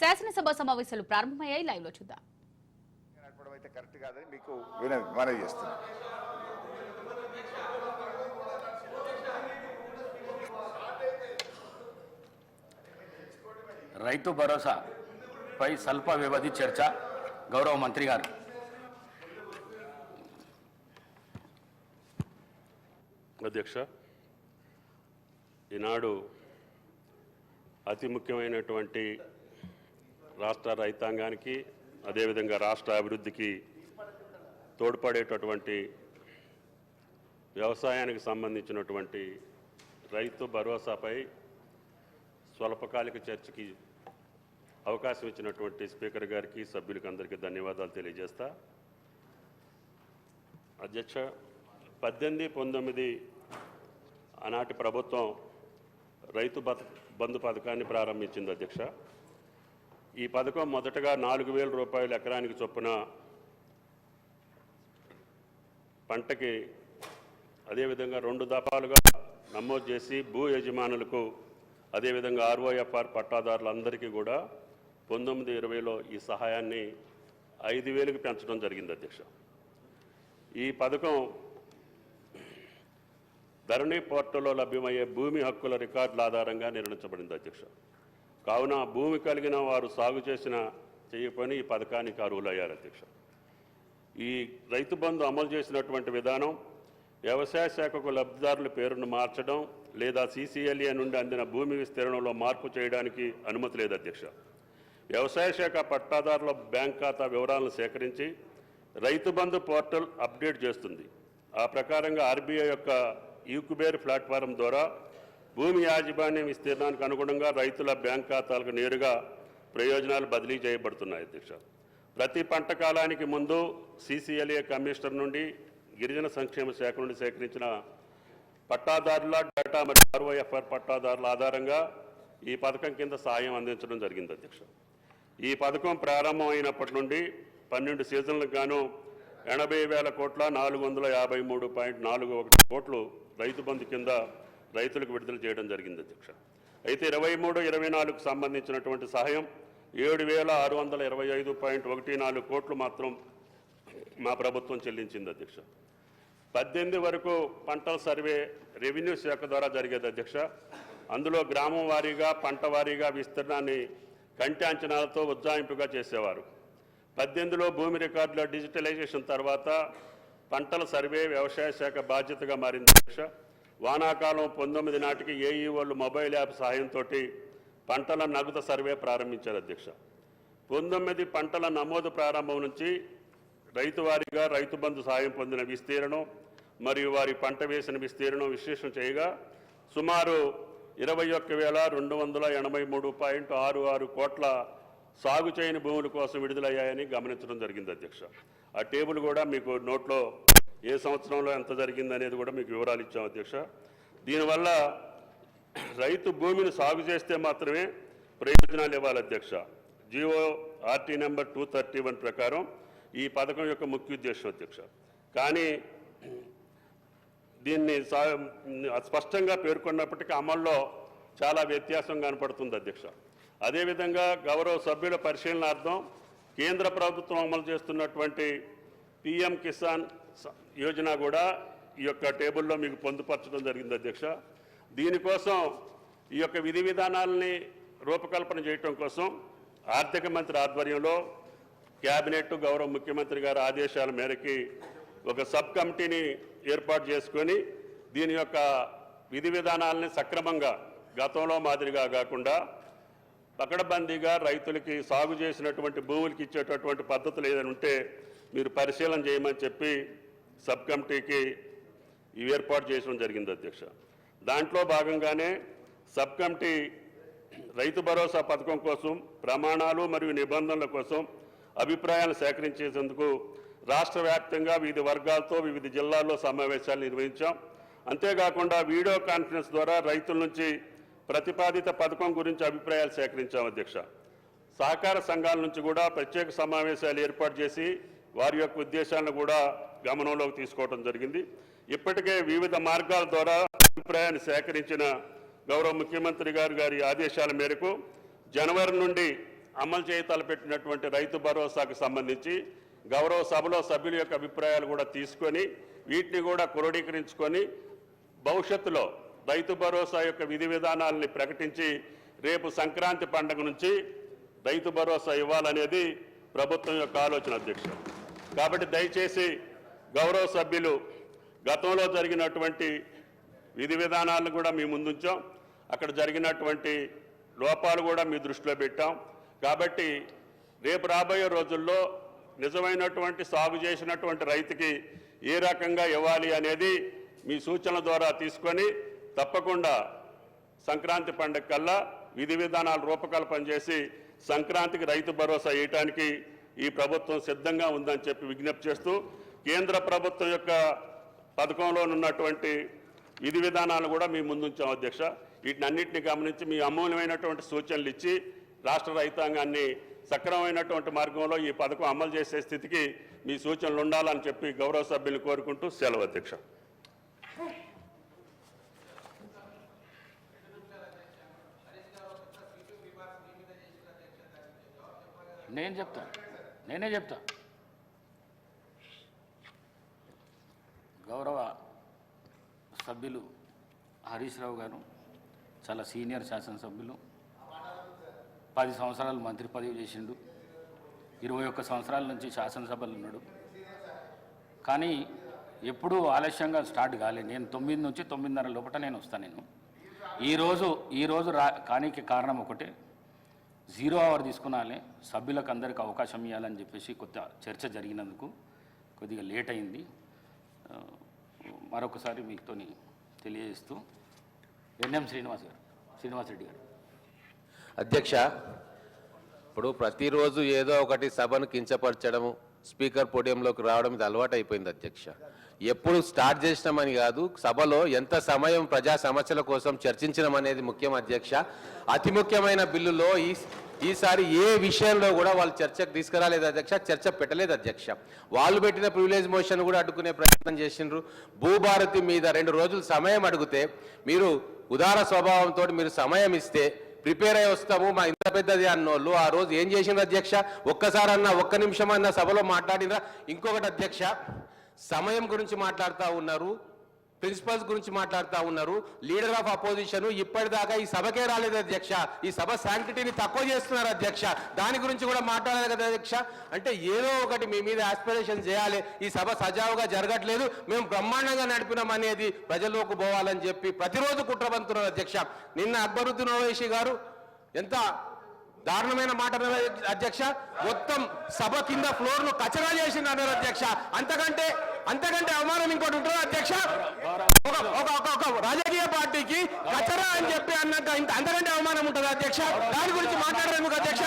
శాసనసభ సమావేశాలు ప్రారంభమయ్యాయి. లైవ్ లో చూద్దాం. కరెక్ట్ కాదని మీకు మనవి చేస్తున్నాను. రైతు భరోసాపై స్వల్ప వ్యవధి చర్చ. గౌరవ మంత్రి గారు. అధ్యక్ష, ఈనాడు అతి ముఖ్యమైనటువంటి రాష్ట్ర రైతాంగానికి అదేవిధంగా రాష్ట్ర అభివృద్ధికి తోడ్పడేటటువంటి వ్యవసాయానికి సంబంధించినటువంటి రైతు భరోసాపై స్వల్పకాలిక చర్చకి అవకాశం ఇచ్చినటువంటి స్పీకర్ గారికి, సభ్యులకి అందరికీ ధన్యవాదాలు తెలియజేస్తా. అధ్యక్ష, 18-19 ఆనాటి ప్రభుత్వం రైతు బంధు పథకాన్ని ప్రారంభించింది. అధ్యక్ష, ఈ పథకం మొదటగా 4,000 రూపాయలు ఎకరానికి చొప్పున పంటకి అదేవిధంగా 2 దఫాలుగా నమోదు చేసి భూ యజమానులకు అదేవిధంగా ROFR పట్టాదారులందరికీ కూడా 19-20లో ఈ సహాయాన్ని 5,000కి పెంచడం జరిగింది. అధ్యక్ష, ఈ పథకం ధరణి పోర్టల్లో లభ్యమయ్యే భూమి హక్కుల రికార్డుల ఆధారంగా నిర్ణయించబడింది. అధ్యక్ష, కావున భూమి కలిగిన వారు సాగు చేయకపోయినా ఈ పథకానికి అర్హులయ్యారు. అధ్యక్ష, ఈ రైతు బంధు అమలు చేసినటువంటి విధానం వ్యవసాయ శాఖకు లబ్ధిదారుల పేరును మార్చడం లేదా CCLA నుండి అందిన భూమి విస్తీర్ణంలో మార్పు చేయడానికి అనుమతి లేదు. అధ్యక్ష, వ్యవసాయ శాఖ పట్టాదారుల బ్యాంక్ ఖాతా వివరాలను సేకరించి రైతు బంధు పోర్టల్ అప్డేట్ చేస్తుంది. ఆ ప్రకారంగా RBI యొక్క యూకుబేర్ ప్లాట్ఫారం ద్వారా భూమి యాజమాన్యం విస్తీర్ణానికి అనుగుణంగా రైతుల బ్యాంక్ ఖాతాలకు నేరుగా ప్రయోజనాలు బదిలీ చేయబడుతున్నాయి. అధ్యక్ష, ప్రతి పంట కాలానికి ముందు CCLA కమిషనర్ నుండి గిరిజన సంక్షేమ శాఖ నుండి సేకరించిన పట్టాదారుల డేటా మరియు ROFR పట్టాదారుల ఆధారంగా ఈ పథకం కింద సాయం అందించడం జరిగింది. అధ్యక్ష, ఈ పథకం ప్రారంభమైనప్పటి నుండి 12 సీజన్లకు గాను 80,000 కోట్ల 453.41 కోట్లు రైతు బంధు కింద రైతులకు విడుదల చేయడం జరిగింది. అధ్యక్ష, అయితే 23-24కు సంబంధించినటువంటి సహాయం 7,625.14 కోట్లు మాత్రం మా ప్రభుత్వం చెల్లించింది. అధ్యక్ష, 18 వరకు పంటల సర్వే రెవెన్యూ శాఖ ద్వారా జరిగేది. అధ్యక్ష, అందులో గ్రామం వారీగా పంట వారీగా విస్తీర్ణాన్ని కంటి అంచనాలతో ఉజ్జాయింపుగా చేసేవారు. 18లో భూమి రికార్డుల డిజిటలైజేషన్ తర్వాత పంటల సర్వే వ్యవసాయ శాఖ బాధ్యతగా మారింది. అధ్యక్ష, వానాకాలం 19 నాటికి AEOలు మొబైల్ యాప్ సహాయంతో పంటల నగదు సర్వే ప్రారంభించారు. అధ్యక్ష, 19 పంటల నమోదు ప్రారంభం నుంచి రైతు వారీగా రైతు బంధు సాయం పొందిన విస్తీర్ణం మరియు వారి పంట వేసిన విస్తీర్ణం విశ్లేషణ చేయగా సుమారు 21,283.66 కోట్ల సాగు చేయని భూముల కోసం విడుదలయ్యాయని గమనించడం జరిగింది. అధ్యక్ష, ఆ టేబుల్ కూడా మీకు నోట్లో ఏ సంవత్సరంలో ఎంత జరిగింది అనేది కూడా మీకు వివరాలు ఇచ్చాం. అధ్యక్ష, దీనివల్ల రైతు భూమిని సాగు చేస్తే మాత్రమే ప్రయోజనాలు ఇవ్వాలి. అధ్యక్ష, GORT నెంబర్ 231 ప్రకారం ఈ పథకం యొక్క ముఖ్య ఉద్దేశం. అధ్యక్ష, కానీ దీన్ని స్పష్టంగా పేర్కొన్నప్పటికీ అమల్లో చాలా వ్యత్యాసం కనపడుతుంది. అధ్యక్ష, అదేవిధంగా గౌరవ సభ్యుల పరిశీలనార్థం కేంద్ర ప్రభుత్వం అమలు చేస్తున్నటువంటి PM కిసాన్ యోజన కూడా ఈ యొక్క టేబుల్లో మీకు పొందుపరచడం జరిగింది. అధ్యక్ష, దీనికోసం ఈ యొక్క విధి విధానాలని రూపకల్పన చేయటం కోసం ఆర్థిక మంత్రి ఆధ్వర్యంలో క్యాబినెట్ గౌరవ ముఖ్యమంత్రి గారి ఆదేశాల మేరకి ఒక సబ్ కమిటీని ఏర్పాటు చేసుకొని దీని యొక్క విధి విధానాలని సక్రమంగా గతంలో మాదిరిగా కాకుండా పకడ్బందీగా రైతులకి సాగు చేసినటువంటి భూములకి ఇచ్చేటటువంటి పద్ధతులు ఏదైనా ఉంటే మీరు పరిశీలన చేయమని చెప్పి సబ్ కమిటీకి ఏర్పాటు చేయడం జరిగింది. అధ్యక్ష, దాంట్లో భాగంగానే సబ్ కమిటీ రైతు భరోసా పథకం కోసం ప్రమాణాలు మరియు నిబంధనల కోసం అభిప్రాయాలు సేకరించేందుకు రాష్ట్ర వ్యాప్తంగా వివిధ వర్గాలతో వివిధ జిల్లాల్లో సమావేశాలు నిర్వహించాం. అంతేకాకుండా వీడియో కాన్ఫరెన్స్ ద్వారా రైతుల నుంచి ప్రతిపాదిత పథకం గురించి అభిప్రాయాలు సేకరించాం. అధ్యక్ష, సహకార సంఘాల నుంచి కూడా ప్రత్యేక సమావేశాలు ఏర్పాటు చేసి వారి యొక్క ఉద్దేశాలను కూడా గమనంలోకి తీసుకోవడం జరిగింది. ఇప్పటికే వివిధ మార్గాల ద్వారా అభిప్రాయాన్ని సేకరించిన గౌరవ ముఖ్యమంత్రి గారి ఆదేశాల మేరకు జనవరి నుండి అమలు చేయ తలపెట్టినటువంటి రైతు భరోసాకు సంబంధించి గౌరవ సభలో సభ్యుల యొక్క అభిప్రాయాలు కూడా తీసుకొని వీటిని కూడా క్రోడీకరించుకొని భవిష్యత్తులో రైతు భరోసా యొక్క విధి విధానాలని ప్రకటించి రేపు సంక్రాంతి పండుగ నుంచి రైతు భరోసా ఇవ్వాలనేది ప్రభుత్వం యొక్క ఆలోచన అధ్యక్ష. కాబట్టి దయచేసి గౌరవ సభ్యులు గతంలో జరిగినటువంటి విధి విధానాలను కూడా మీ ముందుంచాం, అక్కడ జరిగినటువంటి లోపాలు కూడా మీ దృష్టిలో పెట్టాం. కాబట్టి రేపు రాబోయే రోజుల్లో నిజమైనటువంటి సాగు చేసినటువంటి రైతుకి ఏ రకంగా ఇవ్వాలి అనేది మీ సూచనల ద్వారా తీసుకొని తప్పకుండా సంక్రాంతి పండుగ కల్లా విధి విధానాలు రూపకల్పన చేసి సంక్రాంతికి రైతు భరోసా ఇవ్వడానికి ఈ ప్రభుత్వం సిద్ధంగా ఉందని చెప్పి విజ్ఞప్తి చేస్తూ కేంద్ర ప్రభుత్వం యొక్క పథకంలో ఉన్నటువంటి విధి విధానాలు కూడా మీ ముందుంచాం అధ్యక్ష. వీటిని అన్నింటినీ గమనించి మీ అమూల్యమైనటువంటి సూచనలు ఇచ్చి రాష్ట్ర రైతాంగాన్ని సక్రమమైనటువంటి మార్గంలో ఈ పథకం అమలు చేసే స్థితికి మీ సూచనలు ఉండాలని చెప్పి గౌరవ సభ్యులు కోరుకుంటూ సెలవు అధ్యక్ష. నేనే చెప్తా. గౌరవ సభ్యులు హరీష్ రావు గారు చాలా సీనియర్ శాసనసభ్యులు, 10 సంవత్సరాలు మంత్రి పదవి చేసిండు, 21 సంవత్సరాల నుంచి శాసనసభలో ఉన్నాడు. కానీ ఎప్పుడూ ఆలస్యంగా స్టార్ట్ కాలేదు. నేను 9 నుంచి 9:30 లోపల నేను వస్తాను. నేను ఈరోజు కానీకి కారణం ఒకటే, 0 అవర్ తీసుకున్నాలే సభ్యులకు అందరికీ అవకాశం ఇవ్వాలని చెప్పేసి కొత్త చర్చ జరిగినందుకు కొద్దిగా లేట్ అయింది. మరొకసారి మీతో తెలియజేస్తూ ఎన్ఎం శ్రీనివాసరెడ్డి గారు. అధ్యక్ష, ఇప్పుడు ప్రతిరోజు ఏదో ఒకటి సభను కించపరచడము, స్పీకర్ పోడియంలోకి రావడం ఇది అలవాటు అయిపోయింది అధ్యక్ష. ఎప్పుడు స్టార్ట్ చేసినామని కాదు, సభలో ఎంత సమయం ప్రజా సమస్యల కోసం చర్చించడం అనేది ముఖ్యం అధ్యక్ష. అతి ముఖ్యమైన బిల్లులో ఈసారి ఏ విషయంలో కూడా వాళ్ళు చర్చకు తీసుకురాలేదు అధ్యక్ష, చర్చ పెట్టలేదు అధ్యక్ష. వాళ్ళు పెట్టిన ప్రివిలేజ్ మోషన్ కూడా అడ్డుకునే ప్రయత్నం చేసిండ్రు. భూభారతి మీద 2 రోజులు సమయం అడిగితే మీరు ఉదార స్వభావంతో మీరు సమయం ఇస్తే ప్రిపేర్ అయ్యి వస్తాము మా ఇంత పెద్దది అన్నోళ్ళు ఆ రోజు ఏం చేసిండ్రు అధ్యక్ష? ఒక్కసారన్నా 1 నిమిషం అన్న సభలో మాట్లాడినరా? ఇంకొకటి అధ్యక్ష, సమయం గురించి మాట్లాడుతూ ఉన్నారు, ప్రిన్సిపల్స్ గురించి మాట్లాడుతూ ఉన్నారు. లీడర్ ఆఫ్ అపోజిషన్ ఇప్పటిదాకా ఈ సభకే రాలేదు అధ్యక్ష. ఈ సభ శాంక్టిటీని తక్కువ చేస్తున్నారు అధ్యక్ష. దాని గురించి కూడా మాట్లాడాలి కదా అధ్యక్ష. అంటే ఏదో ఒకటి మీ మీద ఆస్పిరేషన్ చేయాలి. ఈ సభ సజావుగా జరగట్లేదు, మేము బ్రహ్మాండంగా నడిపినాం అనేది ప్రజల్లోకి పోవాలని చెప్పి ప్రతిరోజు కుట్రబంతున్నారు అధ్యక్ష. నిన్న అక్బరుద్దీన్ ఓవైసీ గారు ఎంత దారుణమైన మాట అధ్యక్ష, మొత్తం సభ కింద ఫ్లోర్ ను కచరా చేసింది అన్నారు అధ్యక్ష. అంతకంటే అవమానం ఇంకోటి ఉంటుంది అధ్యక్ష? ఒక రాజకీయ పార్టీకి కచరా అని చెప్పి అన్నాక అంతకంటే అవమానం ఉంటుంది అధ్యక్ష. దాని గురించి మాట్లాడరేందుకు అధ్యక్ష?